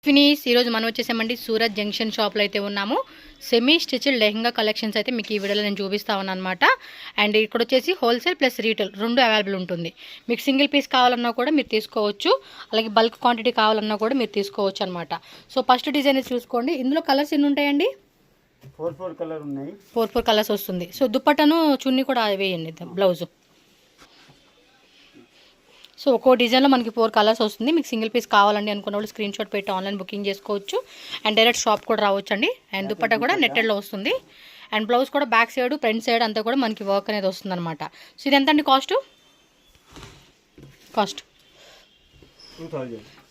Finish ఈరోజు మనం వచ్చేసామండి సూరత్ జంక్షన్ షాప్లో అయితే ఉన్నాము. సెమీ స్టిచ్డ్ లెహంగా కలెక్షన్స్ అయితే మీకు ఈ వీడియోలో నేను చూపిస్తా ఉన్నాను అనమాట. అండ్ ఇక్కడ వచ్చేసి హోల్సేల్ ప్లస్ రీటైల్ రెండు అవైలబుల్ ఉంటుంది. మీకు సింగిల్ పీస్ కావాలన్నా కూడా మీరు తీసుకోవచ్చు, అలాగే బల్క్ క్వాంటిటీ కావాలన్నా కూడా మీరు తీసుకోవచ్చు అనమాట. సో ఫస్ట్ డిజైన్ చూసుకోండి. ఇందులో కలర్స్ ఎన్ని ఉంటాయండి? 4 కలర్స్ వస్తుంది. సో దుప్పట్టను చున్నీ కూడా వేయండి, బ్లౌజు. సో ఒక్కో డిజైన్లో మనకి 4 కలర్స్ వస్తుంది. మీకు సింగిల్ పీస్ కావాలండి అనుకున్న వాళ్ళు స్క్రీన్ షాట్ పెట్టి ఆన్లైన్ బుకింగ్ చేసుకోవచ్చు. అండ్ డైరెక్ట్ షాప్ కూడా రావచ్చు అండి. అండ్ దుప్పట్టా కూడా నెట్టెడ్లో వస్తుంది. అండ్ బ్లౌజ్ కూడా బ్యాక్ సైడ్ ఫ్రంట్ సైడ్ అంతా కూడా మనకి వర్క్ అనేది వస్తుంది అనమాట. సో ఇది ఎంత అండి cost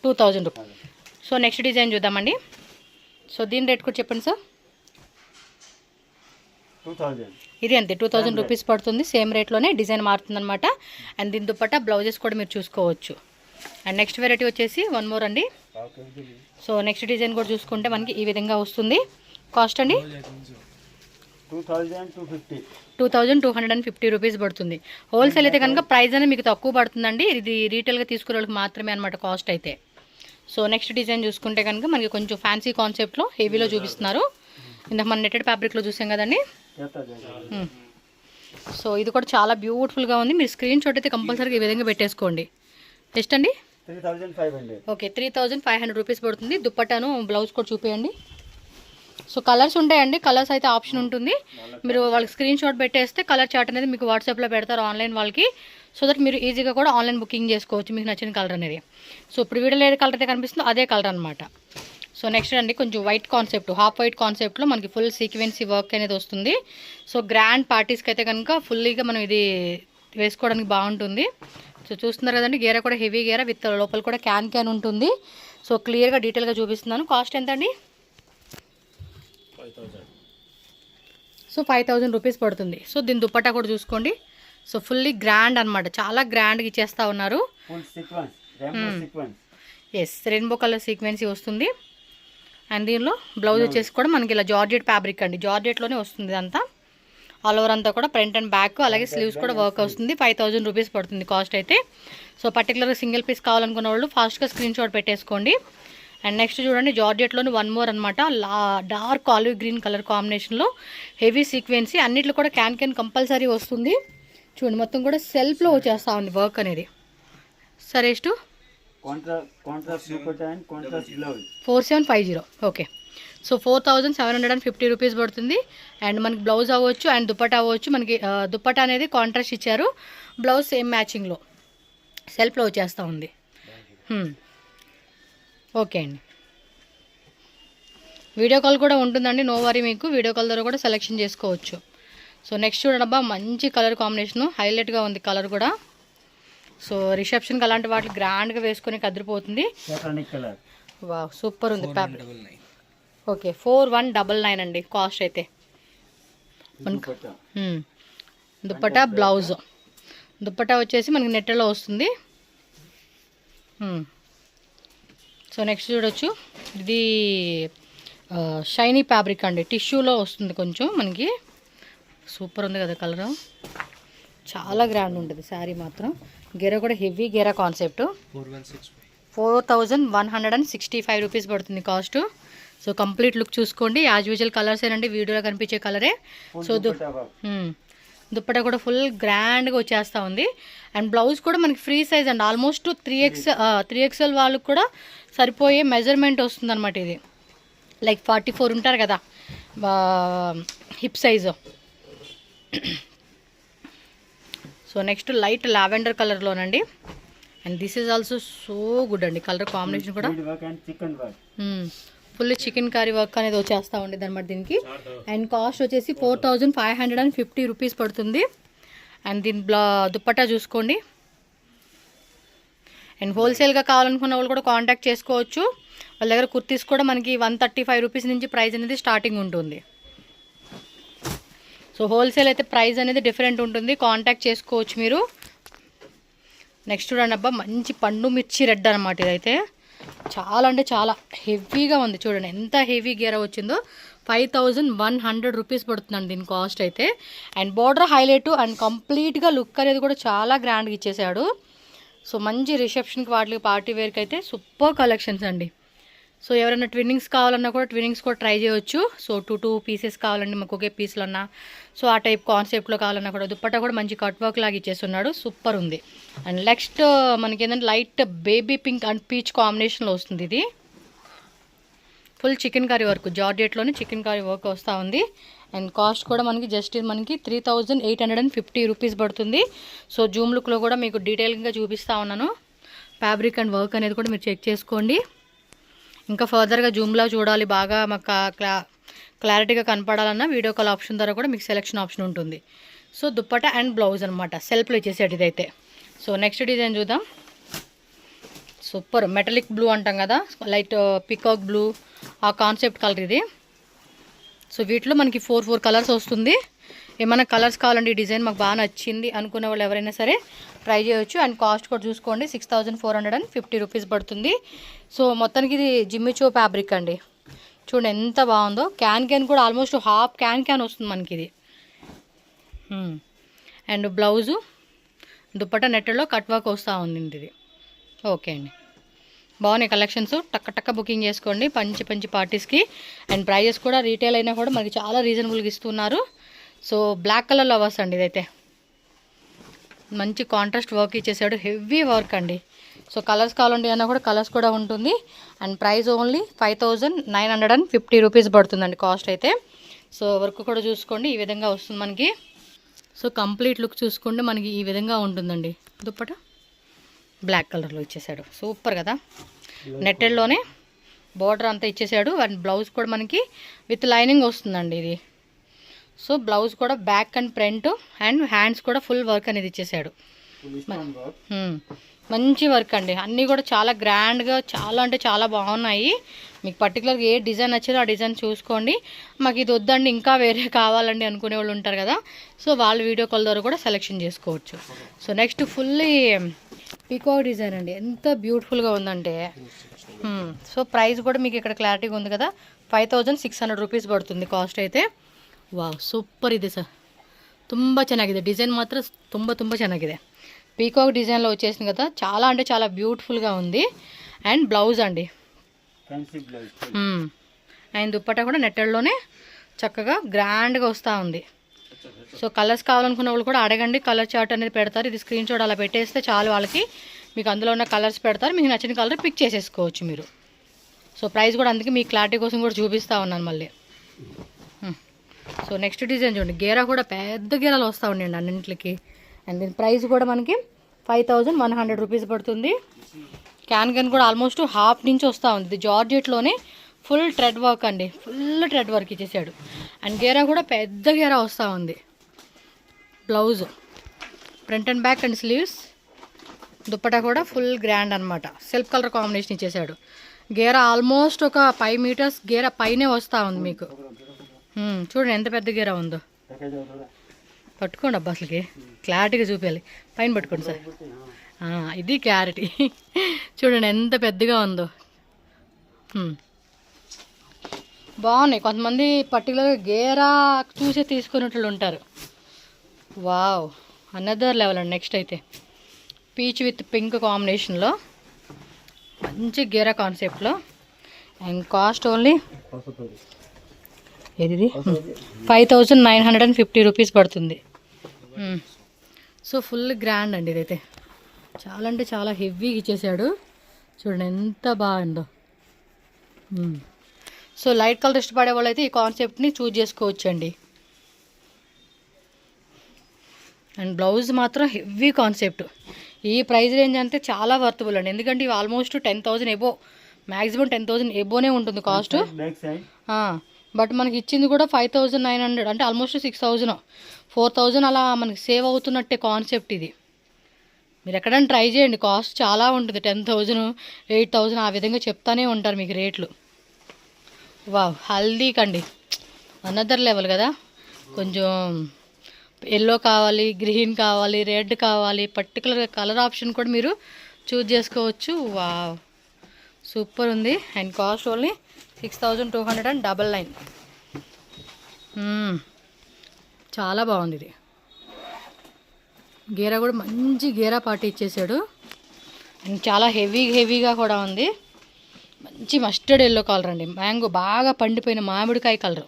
2000 rupees. So next design చూద్దామండి. సో దీని రేట్ కూడా చెప్పండి సార్. ఇది అంతే 2000 రూపీస్ పడుతుంది. సేమ్ రేట్లోనే డిజైన్ మారుతుంది అనమాట. అండ్ దీని దుప్పట్టా బ్లౌజెస్ కూడా మీరు చూసుకోవచ్చు. అండ్ నెక్స్ట్ వెరైటీ వచ్చేసి వన్ మోర్ అండి. సో నెక్స్ట్ డిజైన్ కూడా చూసుకుంటే మనకి ఈ విధంగా వస్తుంది. కాస్ట్ అండి 2250 రూపీస్ పడుతుంది. హోల్సేల్ అయితే కనుక ప్రైస్ అనేది మీకు తక్కువ పడుతుందండి. ఇది రీటైల్గా తీసుకునే వాళ్ళకి మాత్రమే అనమాట కాస్ట్ అయితే. సో నెక్స్ట్ డిజైన్ చూసుకుంటే కనుక మనకి కొంచెం ఫ్యాన్సీ కాన్సెప్ట్లో హెవీలో చూపిస్తున్నారు. ఇందాక మన నెట్టెడ్ ఫ్యాబ్రిక్లో చూసాం కదండి. సో ఇది కూడా చాలా బ్యూటిఫుల్గా ఉంది. మీరు స్క్రీన్ షాట్ అయితే కంపల్సరీగా ఈ విధంగా పెట్టేసుకోండి. జస్ట్ అండి 3500. ఓకే 3500 రూపీస్ పడుతుంది. దుప్పట్టాను బ్లౌజ్ కూడా చూపించండి. సో కలర్స్ ఉంటాయండి, కలర్స్ అయితే ఆప్షన్ ఉంటుంది. మీరు వాళ్ళకి స్క్రీన్ షాట్ పెట్టేస్తే కలర్ చార్ట్ అనేది మీకు వాట్సాప్లో పెడతారు ఆన్లైన్ వాళ్ళకి. సో దట్ మీరు ఈజీగా కూడా ఆన్లైన్ బుకింగ్ చేసుకోవచ్చు మీకు నచ్చిన కలర్ అనేది. సో ఇప్పుడు వీడియోలో ఏది కలర్ అయితే కనిపిస్తుందో అదే కలర్ అనమాట. సో నెక్స్ట్ అండి కొంచెం వైట్ కాన్సెప్ట్, హాఫ్ వైట్ కాన్సెప్ట్లో మనకి ఫుల్ సీక్వెన్సీ వర్క్ అనేది వస్తుంది. సో గ్రాండ్ పార్టీస్కి అయితే కనుక ఫుల్లీగా మనం ఇది వేసుకోవడానికి బాగుంటుంది. సో చూస్తున్నారు కదండి, గేర కూడా హెవీ గేర విత్ లోపల కూడా క్యాన్ ఉంటుంది. సో క్లియర్గా డీటెయిల్గా చూపిస్తున్నాను. కాస్ట్ ఎంత అండి? సో 5000 రూపీస్ పడుతుంది. సో దీని దుప్పట్టా కూడా చూసుకోండి. సో ఫుల్లీ గ్రాండ్ అనమాట, చాలా గ్రాండ్గా ఇచ్చేస్తూ ఉన్నారు. ఎస్, రెయిన్బో కలర్ సీక్వెన్సీ వస్తుంది. అండ్ దీనిలో బ్లౌజ్ వచ్చేసి కూడా మనకి ఇలా జార్జెట్ ఫ్యాబ్రిక్ అండి, జార్జెట్లోనే వస్తుంది ఇదంతా. ఆల్ ఓవర్ అంతా కూడా ఫ్రంట్ అండ్ బ్యాక్ అలాగే స్లీవ్స్ కూడా వర్క్ వస్తుంది. 5000 రూపీస్ పడుతుంది కాస్ట్ అయితే. సో పర్టికులర్గా సింగిల్ పీస్ కావాలనుకున్న వాళ్ళు ఫాస్ట్గా స్క్రీన్ షాట్ పెట్టేసుకోండి. అండ్ నెక్స్ట్ చూడండి జార్జెట్లోని వన్ మోర్ అనమాట. డార్క్ ఆలివ్ గ్రీన్ కలర్ కాంబినేషన్లో హెవీ సీక్వెన్సీ, అన్నిట్లో కూడా క్యాన్ కంపల్సరీ వస్తుంది. చూడండి మొత్తం కూడా సెల్ఫ్లో వచ్చేస్తూ ఉంది వర్క్ అనేది. సరేస్ట్ 4750. ఓకే, సో 4750 రూపీస్ పడుతుంది. అండ్ మనకి బ్లౌజ్ అవ్వచ్చు అండ్ దుప్పటా అవ్వచ్చు. మనకి దుప్పటా అనేది కాంట్రాస్ట్ ఇచ్చారు, బ్లౌజ్ సేమ్ మ్యాచింగ్లో సెల్ఫ్లో వచ్చేస్తూ ఉంది. ఓకే అండి, వీడియో కాల్ కూడా ఉంటుందండి, నో వరీ. మీకు వీడియో కాల్ ద్వారా కూడా సెలెక్షన్ చేసుకోవచ్చు. సో నెక్స్ట్ చూడబ్బా మంచి కలర్ కాంబినేషను, హైలైట్గా ఉంది కలర్ కూడా. సో రిసెప్షన్కి అలాంటి వాటికి గ్రాండ్గా వేసుకొని కదిరిపోతుంది. వా సూపర్ ఉంది ఫ్యాబ్రిక్. ఓకే 4199 అండి కాస్ట్ అయితే. దుప్పటా బ్లౌజ్, దుప్పటా వచ్చేసి మనకి నెట్టలో వస్తుంది. సో నెక్స్ట్ చూడొచ్చు, ఇది షైనీ ఫ్యాబ్రిక్ అండి, టిష్యూలో వస్తుంది కొంచెం మనకి. సూపర్ ఉంది కదా కలర్, చాలా గ్రాండ్ ఉంటుంది శారీ మాత్రం. గేరా కూడా హెవీ గేరా కాన్సెప్ట్. 4165 రూపీస్ పడుతుంది కాస్ట్. సో కంప్లీట్ లుక్ చూసుకోండి. యాజ్ యూజువల్ కలర్స్ ఏనండి, వీడియోలో కనిపించే కలరే. సో దుప్పటా కూడా ఫుల్ గ్రాండ్గా వచ్చేస్తూ ఉంది. అండ్ బ్లౌజ్ కూడా మనకి ఫ్రీ సైజ్ అండి, ఆల్మోస్ట్ 3XL వాళ్ళకి కూడా సరిపోయే మెజర్మెంట్ వస్తుంది అనమాట. ఇది లైక్ 44 ఉంటారు కదా hip size. So next light lavender కలర్లోనండి. And this is also so good అండి, కలర్ కాంబినేషన్ కూడా ఫుల్ చికెన్ కర్రీ వర్క్ అనేది వచ్చేస్తూ ఉండేది అనమాట దీనికి. అండ్ కాస్ట్ వచ్చేసి 4550 రూపీస్ పడుతుంది. అండ్ దీని దుప్పట్టా చూసుకోండి. అండ్ హోల్సేల్గా కావాలనుకున్న వాళ్ళు కూడా కాంటాక్ట్ చేసుకోవచ్చు. వాళ్ళ దగ్గర కుర్తీస్ కూడా మనకి 135 రూపీస్ నుంచి ప్రైస్ అనేది స్టార్టింగ్ ఉంటుంది. సో హోల్సేల్ అయితే ప్రైస్ అనేది డిఫరెంట్ ఉంటుంది, కాంటాక్ట్ చేసుకోవచ్చు మీరు. నెక్స్ట్ చూడండి అబ్బా మంచి పండు మిర్చి రెడ్ అనమాట. ఇదైతే చాలా అంటే చాలా హెవీగా ఉంది, చూడండి ఎంత హెవీ గేర వచ్చిందో. 5100 రూపీస్ పడుతుందండి దీని కాస్ట్ అయితే. అండ్ బార్డర్ హైలైట్ అండ్ కంప్లీట్గా లుక్ అనేది కూడా చాలా గ్రాండ్గా ఇచ్చేసాడు. సో మంచి రిసెప్షన్కి వాటికి పార్టీ వేర్కి అయితే సూపర్ కలెక్షన్స్ అండి. సో ఎవరైనా ట్విన్నింగ్స్ కావాలన్నా కూడా ట్విన్నింగ్స్ కూడా ట్రై చేయొచ్చు. సో 2 పీసెస్ కావాలండి మాకు ఒకే పీస్లో అన్నా, సో ఆ టైప్ కాన్సెప్ట్లో కావాలన్నా కూడా. దుప్పట్టా కూడా మంచి కట్ వర్క్ లాగా ఇచ్చేస్తున్నాడు, సూపర్ ఉంది. అండ్ నెక్స్ట్ మనకి ఏంటంటే light baby pink and peach కాంబినేషన్లో వస్తుంది. ఇది ఫుల్ చికెన్ కర్రీ వర్క్, జార్జెట్లోనే చికెన్ కర్రీ వర్క్ వస్తూ ఉంది. అండ్ కాస్ట్ కూడా మనకి జస్ట్ మనకి 3850 రూపీస్ పడుతుంది. సో జూమ్ లుక్లో కూడా మీకు డీటెయిల్గా చూపిస్తూ ఉన్నాను. ఫ్యాబ్రిక్ అండ్ వర్క్ అనేది కూడా మీరు చెక్ చేసుకోండి. ఇంకా ఫర్దర్గా జూమ్లో చూడాలి, బాగా మాకు క్లారిటీగా కనపడాలన్నా వీడియో కాల్ ఆప్షన్ ద్వారా కూడా మీకు సెలెక్షన్ ఆప్షన్ ఉంటుంది. సో దుప్పట అండ్ బ్లౌజ్ అనమాట సెల్ఫ్లో ఇచ్చేసేది ఇదైతే. సో నెక్స్ట్ డిజైన్ చూద్దాం. సూపర్ మెటలిక్ బ్లూ అంటాం కదా, లైట్ పికాక్ బ్లూ ఆ కాన్సెప్ట్ కలర్ ఇది. సో వీటిలో మనకి 4 కలర్స్ వస్తుంది. ఏమైనా కలర్స్ కావాలండి, ఈ డిజైన్ మాకు బాగా నచ్చింది అనుకునే వాళ్ళు ఎవరైనా సరే ట్రై చేయొచ్చు. అండ్ కాస్ట్ కూడా చూసుకోండి 6450 రూపీస్ పడుతుంది. సో మొత్తానికి ఇది జిమ్మిచో ఫ్యాబ్రిక్ అండి, చూడండి ఎంత బాగుందో. క్యాన్ కూడా ఆల్మోస్ట్ హాఫ్ క్యాన్ వస్తుంది మనకి ఇది. అండ్ బ్లౌజు దుప్పట నెట్లో కట్ వర్క్ వస్తూ ఉంది ఇది. ఓకే అండి, బాగున్నాయి కలెక్షన్స్. టక్క బుకింగ్ చేసుకోండి పంచి పార్టీస్కి. అండ్ ప్రైజెస్ కూడా రీటైల్ అయినా కూడా మనకి చాలా రీజనబుల్గా ఇస్తున్నారు. సో బ్లాక్ కలర్లో అవర్స్ అండి ఇదైతే, మంచి కాంట్రాస్ట్ వర్క్ ఇచ్చేసాడు, హెవీ వర్క్ అండి. సో కలర్స్ కావాలండి అన్నా కూడా కలర్స్ కూడా ఉంటుంది. అండ్ ప్రైస్ ఓన్లీ 5950 రూపీస్ పడుతుందండి కాస్ట్ అయితే. సో వర్క్ కూడా చూసుకోండి, ఈ విధంగా వస్తుంది మనకి. సో కంప్లీట్ లుక్ చూసుకుంటే మనకి ఈ విధంగా ఉంటుందండి. దుప్పట బ్లాక్ కలర్లో ఇచ్చేసాడు, సూపర్ కదా. నెట్టెడ్లోనే బోర్డర్ అంతా ఇచ్చేసాడు. అండ్ బ్లౌజ్ కూడా మనకి విత్ లైనింగ్ వస్తుందండి ఇది. సో బ్లౌజ్ కూడా back and front and hands కూడా ఫుల్ వర్క్ అనేది ఇచ్చేసాడు. మంచి వర్క్ అండి, అన్నీ కూడా చాలా గ్రాండ్గా చాలా అంటే చాలా బాగున్నాయి. మీకు పర్టికులర్గా ఏ డిజైన్ నచ్చిందో ఆ డిజైన్ చూసుకోండి. మాకు ఇది వద్దండి ఇంకా వేరే కావాలండి అనుకునే వాళ్ళు ఉంటారు కదా, సో వాళ్ళు వీడియో కాల్ ద్వారా కూడా సెలెక్షన్ చేసుకోవచ్చు. So next fully peacock design అండి, ఎంత బ్యూటిఫుల్గా ఉందంటే. సో ప్రైస్ కూడా మీకు ఇక్కడ క్లారిటీగా ఉంది కదా, 5600 రూపీಸ್ పడుతుంది ಕಾಸ್ಟ್ అయితే. ವಾವ್ ಸೂಪರ್ ಇದೆ ಸರ್, ತುಂಬ ಚೆನ್ನಾಗಿದೆ ಡಿಸೈನ್ ಮಾತ್ರ ತುಂಬ ಚೆನ್ನಾಗಿದೆ. పీకాక్ డిజైన్లో వచ్చేసింది కదా, చాలా అంటే చాలా బ్యూటిఫుల్గా ఉంది. అండ్ బ్లౌజ్ అండి, అండ్ దుప్పట్టా కూడా నెట్టెడ్లోనే చక్కగా గ్రాండ్గా వస్తూ ఉంది. సో కలర్స్ కావాలనుకున్న వాళ్ళు కూడా అడగండి, కలర్ చార్ట్ అనేది పెడతారు. ఇది స్క్రీన్ షాట్ అలా పెట్టేస్తే చాలు వాళ్ళకి, మీకు అందులో ఉన్న కలర్స్ పెడతారు, మీకు నచ్చిన కలర్ పిక్ చేసేసుకోవచ్చు మీరు. సో ప్రైస్ కూడా అందుకే మీకు క్లారిటీ కోసం కూడా చూపిస్తూ ఉన్నాను మళ్ళీ. సో నెక్స్ట్ డిజైన్ చూడండి, గేరా కూడా పెద్ద గేరాలు వస్తూ ఉండండి అన్నింటికి. అండ్ దీని ప్రైస్ కూడా మనకి 5100 రూపీస్ పడుతుంది. క్యాన్ కూడా ఆల్మోస్ట్ హాఫ్ నుంచి వస్తూ ఉంది. ఇది జార్జెట్లోనే ఫుల్ థ్రెడ్ వర్క్ అండి, ఫుల్ థ్రెడ్ వర్క్ ఇచ్చేసాడు. అండ్ గేరా కూడా పెద్ద గేరా వస్తూ ఉంది. Blouse front and back and sleeves, dupatta కూడా ఫుల్ గ్రాండ్ అనమాట, సెల్ఫ్ కలర్ కాంబినేషన్ ఇచ్చేసాడు. గేరా ఆల్మోస్ట్ ఒక 5 మీటర్స్ గేరా పైనే వస్తూ ఉంది మీకు. చూడండి ఎంత పెద్ద గేరా ఉందో, పట్టుకోండి అబ్బా, అసలుకి క్లారిటీగా చూపించాలి, పైన పట్టుకోండి సార్, ఇది క్లారిటీ. చూడండి ఎంత పెద్దగా ఉందో. బాగున్నాయి, కొంతమంది పర్టికులర్గా గేరా చూసే తీసుకునేట్లు ఉంటారు. వావ్ అనదర్ లెవెల్ అండి. నెక్స్ట్ అయితే పీచ్ విత్ పింక్ కాంబినేషన్లో మంచి గేరా కాన్సెప్ట్లో. అండ్ కాస్ట్ ఓన్లీ ఏది 5950 రూపీస్ పడుతుంది. సో ఫుల్ గ్రాండ్ అండి ఇదైతే, చాలా అంటే చాలా హెవీగా ఇచ్చేసాడు. చూడండి ఎంత బాగుందో. సో లైట్ కలర్ ఇష్టపడే వాళ్ళు అయితే ఈ కాన్సెప్ట్ని చూజ్ చేసుకోవచ్చండి. అండ్ బ్లౌజ్ మాత్రం హెవీ కాన్సెప్ట్. ఈ ప్రైస్ రేంజ్ అంతే చాలా వర్తబుల్ అండి, ఎందుకంటే ఇవి ఆల్మోస్ట్ 10,000 ఎబో, మ్యాక్సిమం 10,000 ఎబోనే ఉంటుంది కాస్ట్. బట్ మనకి ఇచ్చింది కూడా 5900, అంటే ఆల్మోస్ట్ 6000 4000 అలా మనకి సేవ్ అవుతున్నట్టే కాన్సెప్ట్ ఇది. మీరు ఎక్కడైనా ట్రై చేయండి, కాస్ట్ చాలా ఉంటుంది, 10,000 8,000 ఆ విధంగా చెప్తానే ఉంటారు మీకు రేట్లు. వావ్ హల్దీకండి అనదర్ లెవెల్ కదా. కొంచెం ఎల్లో కావాలి, గ్రీన్ కావాలి, రెడ్ కావాలి, పర్టికులర్గా కలర్ ఆప్షన్ కూడా మీరు చూజ్ చేసుకోవచ్చు. వావ్ సూపర్ ఉంది. And cost only 6299. చాలా బాగుంది ఇది. గేరా కూడా మంచి గేరా పార్టీ ఇచ్చేసాడు. అండ్ చాలా హెవీగా కూడా ఉంది. మంచి మస్టర్డ్ ఎల్లో కలర్ అండి, మ్యాంగో బాగా పండిపోయిన మామిడికాయ కలర్.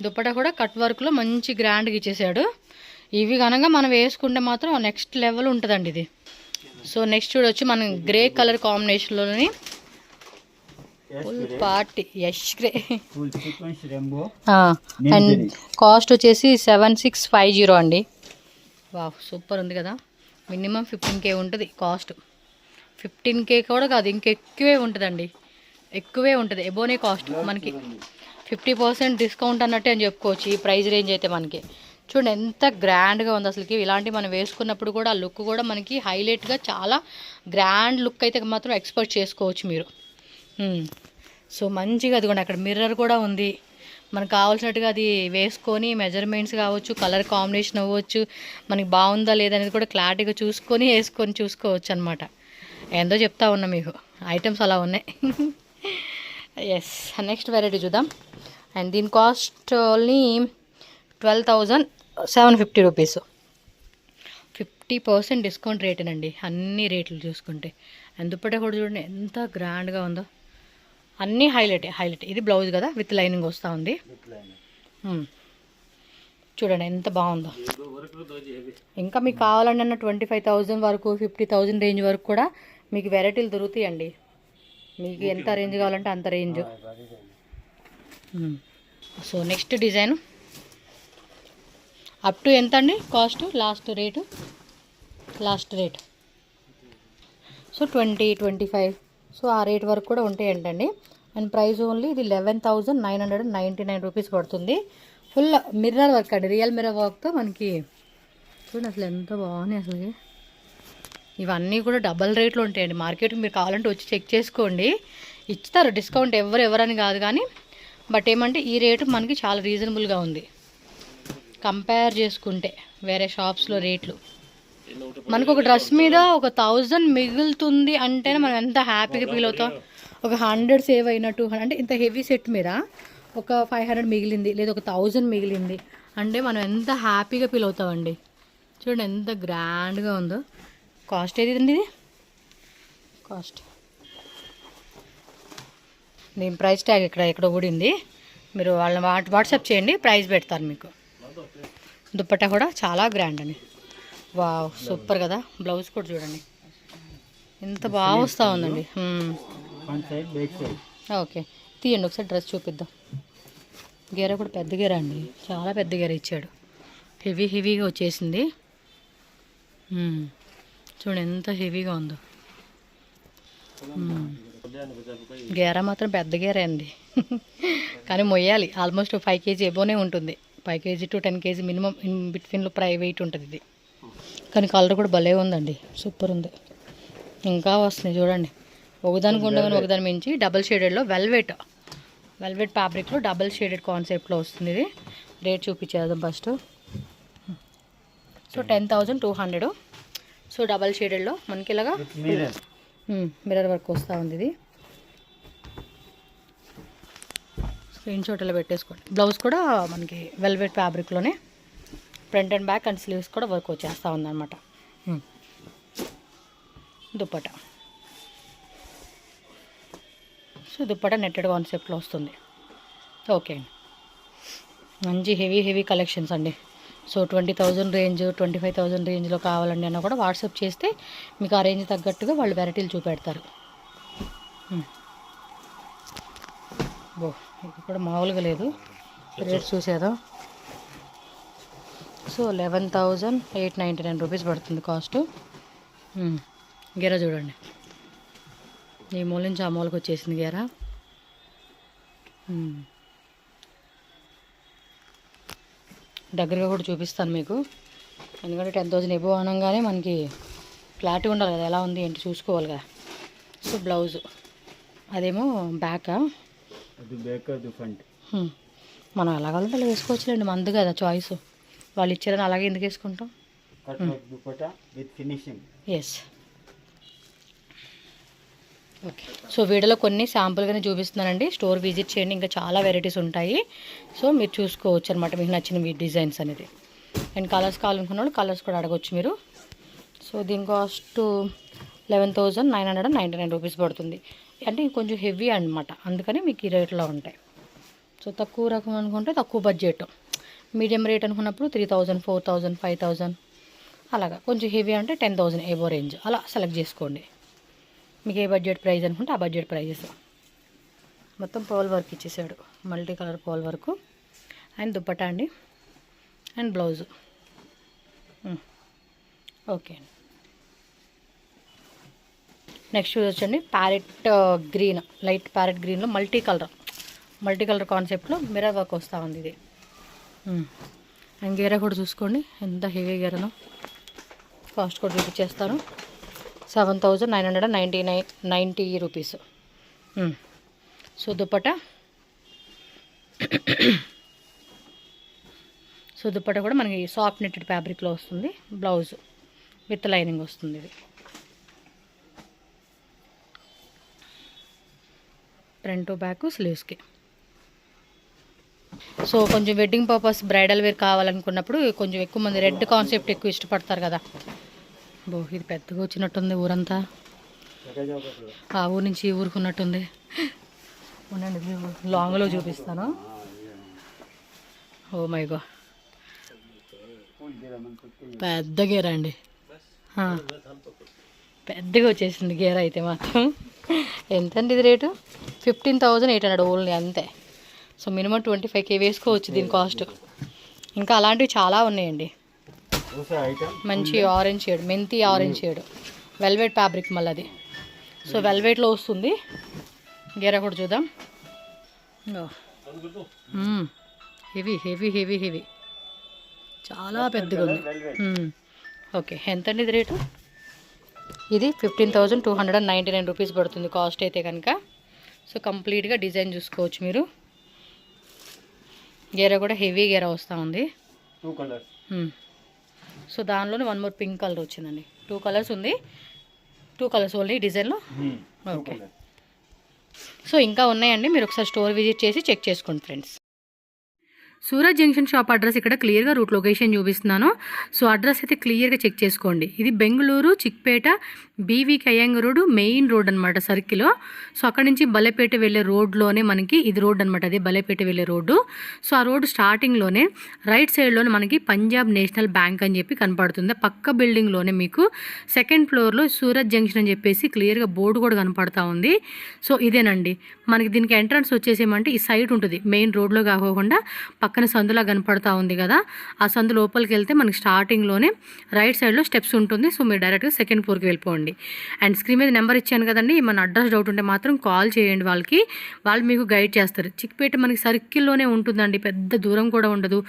దుప్పటా కూడా కట్ వర్క్లో మంచి గ్రాండ్గా ఇచ్చేసాడు. ఇవి కనుక మనం వేసుకుంటే మాత్రం నెక్స్ట్ లెవెల్ ఉంటుందండి ఇది. సో నెక్స్ట్ చూడొచ్చు మనం గ్రే కలర్ కాంబినేషన్లోని ఫుల్ పార్టీ యష్ గ్రే అండ్ కాస్ట్ వచ్చేసి 7650 అండి. వా సూపర్ ఉంది కదా. మినిమం 15K ఉంటుంది కాస్ట్. 15K కూడా కాదు, ఇంకెక్కువే ఉంటుందండి, ఎక్కువే ఉంటుంది. ఎబోనే కాస్ట్ మనకి 50% డిస్కౌంట్ అన్నట్టే అని చెప్పుకోవచ్చు ఈ ప్రైస్ రేంజ్ అయితే. మనకి చూడండి ఎంత గ్రాండ్గా ఉంది అసలుకి. ఇలాంటివి మనం వేసుకున్నప్పుడు కూడా ఆ లుక్ కూడా మనకి హైలైట్గా చాలా గ్రాండ్ లుక్ అయితే మాత్రం ఎక్స్పెక్ట్ చేసుకోవచ్చు మీరు. సో మంచిగా అది కూడా అక్కడ మిర్రర్ కూడా ఉంది. మనకు కావాల్సినట్టుగా అది వేసుకొని మెజర్మెంట్స్ కావచ్చు, కలర్ కాంబినేషన్ అవ్వచ్చు, మనకి బాగుందా లేదనేది కూడా క్లారిటీగా చూసుకొని వేసుకొని చూసుకోవచ్చు అనమాట. ఏందో చెప్తా ఉన్నా మీకు, ఐటమ్స్ అలా ఉన్నాయి. ఎస్, నెక్స్ట్ వెరైటీ చూద్దాం. అండ్ దీని కాస్ట్ ఓన్లీ 12,750 రూపీస్. 50% డిస్కౌంట్ రేటేనండి అన్ని రేట్లు చూసుకుంటే. అండ్ దుప్పట్టా కూడా చూడండి ఎంత గ్రాండ్గా ఉందో, అన్నీ హైలైట్. ఇది బ్లౌజ్ కదా, విత్ లైనింగ్ వస్తూ ఉంది. చూడండి ఎంత బాగుందో. ఇంకా మీకు కావాలండి అన్న 25,000 వరకు 50,000 రేంజ్ వరకు కూడా మీకు వెరైటీలు దొరుకుతాయండి. మీకు ఎంత రేంజ్ కావాలంటే అంత range. So next design up to ఎంత అండి cost? Last rate so 20-25, so ఆ రేట్ వరకు కూడా ఉంటాయంటండి. అండ్ ప్రైస్ ఓన్లీ ఇది 11,999 రూపీస్ పడుతుంది. ఫుల్ మిర్రర్ వర్క్ అండి, రియల్ మిర్రర్ వర్క్తో మనకి. చూడండి అసలు ఎంత బాగున్నాయి అసలు. ఇవన్నీ కూడా డబల్ రేట్లు ఉంటాయండి మార్కెట్కి. మీరు కావాలంటే వచ్చి చెక్ చేసుకోండి, ఇస్తారు డిస్కౌంట్. ఎవరని కాదు కానీ, బట్ ఏమంటే ఈ రేటు మనకి చాలా రీజనబుల్గా ఉంది కంపేర్ చేసుకుంటే వేరే షాప్స్లో రేట్లు. మనకు ఒక డ్రెస్ మీద ఒక 1000 మిగులుతుంది అంటేనే మనం ఎంత హ్యాపీగా ఫీల్ అవుతాం. ఒక 100 సేవ్ అయినట్టు. అంటే ఇంత హెవీ సెట్ మీద ఒక 500 మిగిలింది, లేదా ఒక 1000 మిగిలింది అంటే మనం ఎంత హ్యాపీగా ఫీల్ అవుతామండి. చూడండి ఎంత గ్రాండ్గా ఉందో. కాస్ట్ ఏది అండి ఇది? కాస్ట్ దీని ప్రైస్ ట్యాగ్ ఎక్కడ ఊడింది. మీరు వాళ్ళని వాట్సాప్ చేయండి, ప్రైస్ పెడతారు మీకు. దుప్పట్టా కూడా చాలా గ్రాండ్ అని. వావ్ సూపర్ కదా. బ్లౌజ్ కూడా చూడండి ఎంత బాగా వస్తూ ఉందండి. ఓకే తీయండి ఒకసారి డ్రెస్ చూపిద్దాం. గేర కూడా పెద్ద గేర అండి, చాలా పెద్ద గేర ఇచ్చాడు. హెవీగా వచ్చేసింది. చూడండి ఎంత హెవీగా ఉందో. గేర మాత్రం పెద్ద గేరే అండి. కానీ మొయ్యాలి. ఆల్మోస్ట్ 5 kg ఎబోనే ఉంటుంది. 5 kg to 10 kg minimum in బిట్వీన్లో వెయిట్ ఉంటుంది ఇది. కానీ కలర్ కూడా భలే ఉందండి, సూపర్ ఉంది. ఇంకా వస్తున్నాయి చూడండి. ఒకదానికి ఉండగానే ఒకదాని మించి డబల్ షేడెడ్లో వెల్వెట్ ఫ్యాబ్రిక్లో డబల్ షేడెడ్ కాన్సెప్ట్లో వస్తుంది ఇది. రేట్ చూపించేద్దాం ఫస్ట్. సో 10,200. సో డబల్ షేడెడ్లో మనకి ఇలాగా మిర్రర్ వర్క్ వస్తూ ఉంది. ఇది స్క్రీన్ షాట్ ఇలా పెట్టేసుకోండి. బ్లౌజ్ కూడా మనకి వెల్వెట్ ఫ్యాబ్రిక్లోనే front and back and sleeves కూడా వర్క్ వచ్చేస్తూ ఉందన్నమాట. దుప్పట సో దుప్పట నెట్టెడ్ కాన్సెప్ట్లో వస్తుంది. ఓకే అండి, మంచి హెవీ కలెక్షన్స్ అండి. సో 20,000 రేంజ్ 25,000 రేంజ్లో కావాలండి అన్న కూడా వాట్సాప్ చేస్తే మీకు ఆ రేంజ్ తగ్గట్టుగా వాళ్ళు వెరైటీలు చూపెడతారు. బో ఇది కూడా మామూలుగా లేదు, రేట్ చూసేదా. సో 11,899 రూపీస్ పడుతుంది కాస్ట్. గెర చూడండి, ఈ మూల నుంచి ఆ మూలకి వచ్చేసింది గెర. దగ్గరగా కూడా చూపిస్తాను మీకు, ఎందుకంటే 10,000 ఎబో అనగానే మనకి క్లారిటీ ఉండాలి కదా, ఎలా ఉంది ఏంటి చూసుకోవాలి కదా. సో బ్లౌజు అదేమో బ్యాకా, మనం ఎలా కావాలంటే అలా వేసుకోవచ్చులేండి, మంది కదా చాయిస్. వాళ్ళు ఇచ్చారని అలాగే ఎందుకు వేసుకుంటాం. Yes okay. సో వీడియోలో కొన్ని శాంపుల్గానే చూపిస్తున్నానండి, స్టోర్ విజిట్ చేయండి, ఇంకా చాలా వెరైటీస్ ఉంటాయి. సో మీరు చూసుకోవచ్చు అనమాట మీకు నచ్చిన డిజైన్స్ అనేది. అండ్ కలర్స్ కావాలనుకున్న వాళ్ళు కలర్స్ కూడా అడగవచ్చు మీరు. సో దీని కాస్ట్ 11,999 రూపీస్ పడుతుంది. అంటే కొంచెం హెవీ అనమాట, అందుకని మీకు ఈ రేట్లో ఉంటాయి. సో తక్కువ రకం అనుకుంటే తక్కువ బడ్జెట్, మీడియం రేట్ అనుకున్నప్పుడు 3000, 4000, 5000 అలాగా. కొంచెం హెవీ అంటే 10,000 ఏవో రేంజ్ అలా సెలెక్ట్ చేసుకోండి. మీకు ఏ బడ్జెట్ ప్రైస్ అనుకుంటే ఆ బడ్జెట్ ప్రైజెస్. మొత్తం పర్ల్ వర్క్ ఇచ్చేసాడు, multi colour pearl work. And dupatta అండి, అండ్ బ్లౌజు. ఓకే అండి. నెక్స్ట్ వచ్చండి ప్యారెట్ గ్రీన్, లైట్ ప్యారెట్ గ్రీన్లో మల్టీ కలర్ కాన్సెప్ట్లో మిర్రర్ వర్క్ వస్తూ ఉంది ఇది. అండ్ గేరా కూడా చూసుకోండి ఎంత హెవీ గేరనో. కాస్ట్ కూడా చూపించేస్తాను, 7,990 రూపీస్. సో దుప్పట కూడా మనకి సాఫ్ట్ నెట్టెడ్ ఫ్యాబ్రిక్లో వస్తుంది. బ్లౌజ్ విత్ లైనింగ్ వస్తుంది ఇది. ఫ్రంట్ బ్యాక్ స్లీవ్స్కి. సో కొంచెం వెడ్డింగ్ పర్పస్ బ్రైడల్ వేర్ కావాలనుకున్నప్పుడు కొంచెం ఎక్కువ మంది రెడ్ కాన్సెప్ట్ ఎక్కువ ఇష్టపడతారు కదా. ఇది పెద్దగా వచ్చినట్టుంది ఊరంతా, ఆ ఊరు నుంచి ఈ ఊరికి ఉన్నట్టుంది. ఉండండి లాంగ్లో చూపిస్తాను. ఓ మై గా, పెద్ద గేర అండి, పెద్దగా వచ్చేసింది గేర అయితే మాత్రం. ఎంతండి ఇది రేటు? 15,800 ఓన్లీ, అంతే. సో మినిమం 25K వేసుకోవచ్చు దీని కాస్ట్. ఇంకా అలాంటివి చాలా ఉన్నాయండి. మంచి ఆరెంజ్ షేడ్, మెంతి ఆరెంజ్ షేడ్, వెల్వెట్ ఫ్యాబ్రిక్ మళ్ళీ అది. సో వెల్వెట్లో వస్తుంది. గేరా కూడా చూద్దాం. హెవీ హెవీ హెవీ హెవీ, చాలా పెద్దగా ఉంది. ఓకే, ఎంతండి ఇది రేటు? ఇది 15,299 రూపీస్ పడుతుంది కాస్ట్ అయితే కనుక. సో కంప్లీట్గా డిజైన్ చూసుకోవచ్చు మీరు. గేరా కూడా హెవీ గేరా వస్తూ ఉంది. సో దానిలోనే వన్ మోర్ పింక్ కలర్ వచ్చిందండి. 2 కలర్స్ ఉంది, 2 కలర్స్ ఓన్లీ డిజైన్లో. ఓకే, సో ఇంకా ఉన్నాయండి, మీరు ఒకసారి స్టోర్ విజిట్ చేసి చెక్ చేసుకోండి friends. Surat junction shop address ఇక్కడ క్లియర్గా రూట్ లొకేషన్ చూపిస్తున్నాను. సో అడ్రస్ అయితే క్లియర్గా చెక్ చేసుకోండి. ఇది బెంగళూరు చిక్పేట బీవీకి అయ్యంగ రోడ్, మెయిన్ రోడ్ అనమాట సర్కిల్. సో అక్కడ నుంచి బలేపేట వెళ్ళే రోడ్లోనే మనకి ఇది రోడ్ అనమాట, అదే బలేపేట వెళ్ళే రోడ్డు. సో ఆ రోడ్డు స్టార్టింగ్లోనే రైట్ సైడ్లోనే మనకి పంజాబ్ నేషనల్ బ్యాంక్ అని చెప్పి కనపడుతుంది. పక్క బిల్డింగ్లోనే మీకు సెకండ్ ఫ్లోర్లో సూరత్ జంక్షన్ అని చెప్పేసి క్లియర్గా బోర్డు కూడా కనపడతా ఉంది. సో ఇదేనండి మనకి దీనికి ఎంట్రన్స్ వచ్చేసేమంటే ఈ సైడ్ ఉంటుంది, మెయిన్ రోడ్లో కాకుండా పక్కన సందులా కనపడతా ఉంది కదా. ఆ సందు లోపలికి వెళ్తే మనకి స్టార్టింగ్లోనే రైట్ సైడ్లో స్టెప్స్ ఉంటుంది. సో మీరు డైరెక్ట్గా సెకండ్ ఫ్లోర్కి వెళ్ళిపోండి. అండ్ స్క్రీన్ మీద నెంబర్ ఇచ్చాను కదండి, మన అడ్రస్ డౌట్ ఉంటే మాత్రం కాల్ చేయండి వాళ్ళకి, వాళ్ళు మీకు గైడ్ చేస్తారు. చిక్పేట మనకి సర్కిల్లోనే ఉంటుందండి, పెద్ద దూరం కూడా ఉండదు.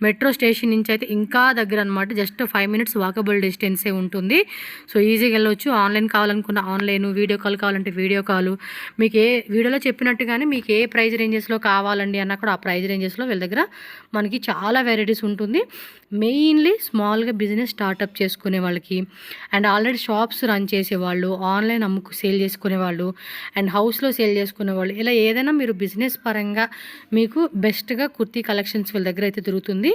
మెట్రో స్టేషన్ నుంచి అయితే ఇంకా దగ్గర అనమాట, జస్ట్ 5 minutes వాకబుల్ డిస్టెన్సే ఉంటుంది. సో ఈజీగా వెళ్ళవచ్చు. ఆన్లైన్ కావాలనుకున్న ఆన్లైన్, వీడియో కాల్ కావాలంటే వీడియో కాల్, మీకు ఏ వీడియోలో చెప్పినట్టుగానే మీకు ఏ ప్రైస్ రేంజెస్లో కావాలండి అన్నా కూడా ఆ ప్రైస్ రేంజెస్లో వీళ్ళ దగ్గర మనకి చాలా వెరైటీస్ ఉంటుంది. మెయిన్లీ స్మాల్గా బిజినెస్ స్టార్టప్ చేసుకునే వాళ్ళకి, అండ్ ఆల్రెడీ షాప్స్ రన్ చేసేవాళ్ళు, ఆన్లైన్ సేల్ చేసుకునే వాళ్ళు, అండ్ హౌస్లో సేల్ చేసుకునే వాళ్ళు, ఇలా ఏదైనా మీరు బిజినెస్ పరంగా మీకు బెస్ట్గా కుర్తీ కలెక్షన్స్ వీళ్ళ దగ్గర అయితే దొరుకుతుంది.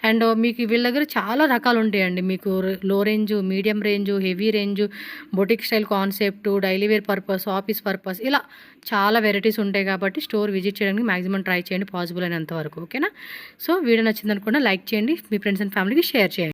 అండ్ మీకు వీళ్ళ దగ్గర చాలా రకాలు ఉంటాయండి. మీకు low range, medium range, heavy range, boutique style concept, daily wear purpose, office purpose, ఇలా చాలా వెరైటీస్ ఉంటాయి. కాబట్టి స్టోర్ విజిట్ చేయడానికి మ్యాక్సిమం ట్రై చేయండి పాసిబుల్ అయినంత వరకు. ఓకేనా? సో వీడియో నచ్చింది అనుకున్నా లైక్ చేయండి, మీ ఫ్రెండ్స్ అండ్ ఫ్యామిలీకి షేర్ చేయండి.